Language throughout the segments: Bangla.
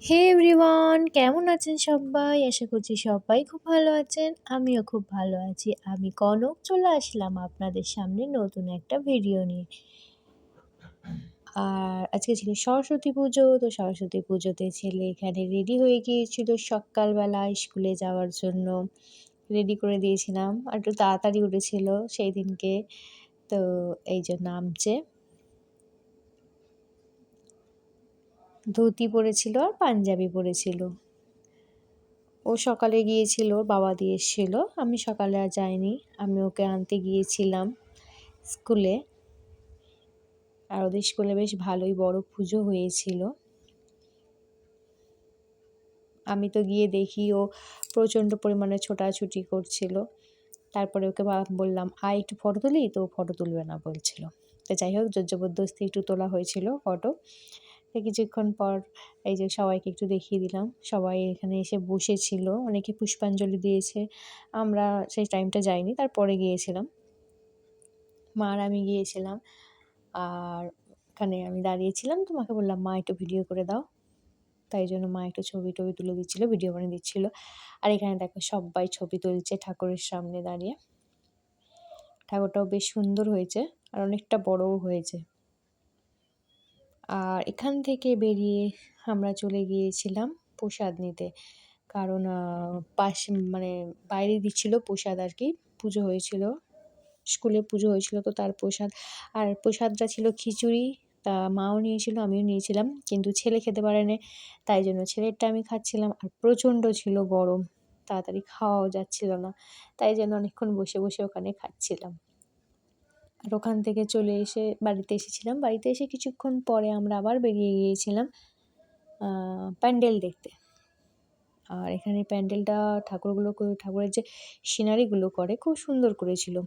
হে এভরিওয়ান, কেমন আছেন সবাই? আশা করছি সবাই খুব ভালো আছেন। আমিও খুব ভালো আছি। আমি কনক চলে আসলাম আপনাদের সামনে নতুন একটা ভিডিও নিয়ে। আর আজকে ছিল সরস্বতী পুজো। তো সরস্বতী পুজোতে ছেলে এখানে রেডি হয়ে গিয়েছিল সকালবেলা স্কুলে যাওয়ার জন্য। রেডি করে দিয়েছিলাম। আর একটু তাড়াতাড়ি উঠেছিল সেই দিনকে। তো এইজন্য নামছে। ধুতি পরেছিল আর পাঞ্জাবি পরেছিল। ও সকালে গিয়েছিল, ওর বাবা দিয়ে এসেছিল। আমি সকালে আর যাইনি। আমি ওকে আনতে গিয়েছিলাম স্কুলে। আর ওদের স্কুলে বেশ ভালোই বড় পুজো হয়েছিল। আমি তো গিয়ে দেখি ও প্রচণ্ড পরিমাণে ছোটাছুটি করছিল। তারপরে ওকে বললাম, "আয় একটু ফটো তুলি?" তো ও ফটো তুলবে না বলছিল। তো যাই হোক জোর জবরদস্তি একটু তোলা হয়েছিল ফটো। তো কিছুক্ষণ পর এই যে সবাইকে একটু দেখিয়ে দিলাম। সবাই এখানে এসে বসেছিল। অনেকে পুষ্পাঞ্জলি দিয়েছে। আমরা সেই টাইমটা যাইনি, তারপরে গিয়েছিলাম। মা আর আমি গিয়েছিলাম। আর ওখানে আমি দাঁড়িয়েছিলাম। তো মাকে বললাম, "মা একটু ভিডিও করে দাও।" তাই জন্য মা একটু ছবি-টবি তুলে দিচ্ছিল, ভিডিও বানিয়ে দিচ্ছিল। আর এখানে দেখো সব্বাই ছবি তুলছে ঠাকুরের সামনে দাঁড়িয়ে। ঠাকুরটাও বেশ সুন্দর হয়েছে আর অনেকটা বড়ও হয়েছে। আর এখান থেকে বেরিয়ে আমরা চলে গিয়েছিলাম প্রসাদ নিতে। কারণ পাশে মানে বাইরে দিচ্ছিল প্রসাদ আরকি। পুজো হয়েছিল। স্কুলে পুজো হয়েছিল তো তার প্রসাদ। আর প্রসাদটা ছিল খিচুড়ি। তা মাও নিয়েছিল, আমিও নিয়েছিলাম। কিন্তু ছেলে খেতে পারেনি। তাই জন্য ছেলেরটা আমি খাচ্ছিলাম। আর প্রচণ্ড ছিল গরম। তাড়াতাড়ি খাওয়াও যাচ্ছিল না। তাই জন্য অনেকক্ষণ বসে, বসে ওখানে খাচ্ছিলাম। আর ওখান থেকে চলে এসে বাড়িতে এসেছিলাম। বাড়িতে এসে কিছুক্ষণ পরে আমরা আবার বেরিয়ে গিয়েছিলাম প্যান্ডেল দেখতে। আর এখানে প্যান্ডেলটা ঠাকুরের যে সিনারিগুলো করে খুব সুন্দর করেছিল।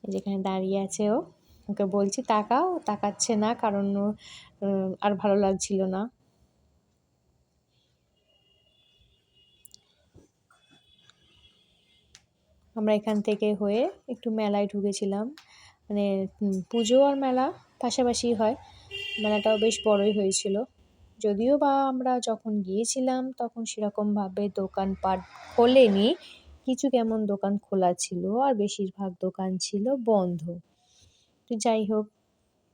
এই যেখানে দাঁড়িয়ে আছে ও। ওকে বলছি তাকাও, তাকাচ্ছে না কারণ ওর আর ভালো লাগছিল না। আমরা এখান থেকে হয়ে একটু মেলায় ঢুকেছিলাম। মানে পুজো আর মেলা পাশাপাশি হয়। মেলাটাও বেশ বড়ই হয়েছিল। যদিও বা আমরা যখন গিয়েছিলাম তখন সেরকমভাবে দোকানপাট খোলেনি। কিছু কেমন দোকান খোলা ছিল আর বেশিরভাগ দোকান ছিল বন্ধ। তো যাই হোক,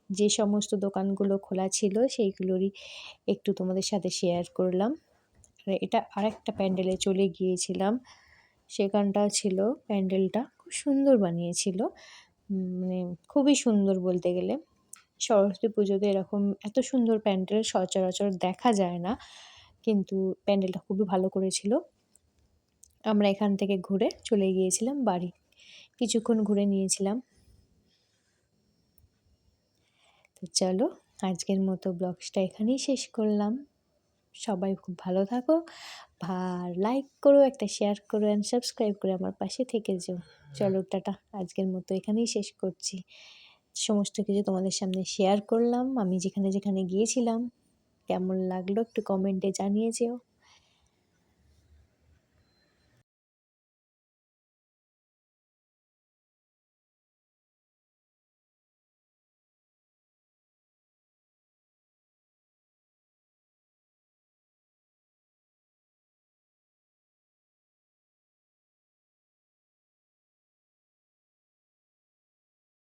যে সমস্ত দোকানগুলো খোলা ছিল সেইগুলোরই একটু তোমাদের সাথে শেয়ার করলাম। আর এটা আরেকটা প্যান্ডেলে চলে গিয়েছিলাম। সেখানটা ছিল প্যান্ডেলটা খুব সুন্দর বানিয়েছিল। মানে খুবই সুন্দর বলতে গেলে। সরস্বতী পুজোতে এরকম এত সুন্দর প্যান্ডেল সচরাচর দেখা যায় না। কিন্তু প্যান্ডেলটা খুবই ভালো করেছিল। আমরা এখান থেকে ঘুরে চলে গিয়েছিলাম বাড়ি। কিছুক্ষণ ঘুরে নিয়েছিলাম। তো চলো আজকের মতো ব্লগসটা এখানেই শেষ করলাম। সবাই খুব ভালো থাকো। আর লাইক করো, একটা শেয়ার করো অ্যান্ড সাবস্ক্রাইব করে আমার পাশে থেকে যেও। চলো টাটা, আজকের মতো এখানেই শেষ করছি। সমস্ত কিছু তোমাদের সামনে শেয়ার করলাম। আমি যেখানে যেখানে গিয়েছিলাম কেমন লাগলো একটু কমেন্টে জানিয়ে যেও।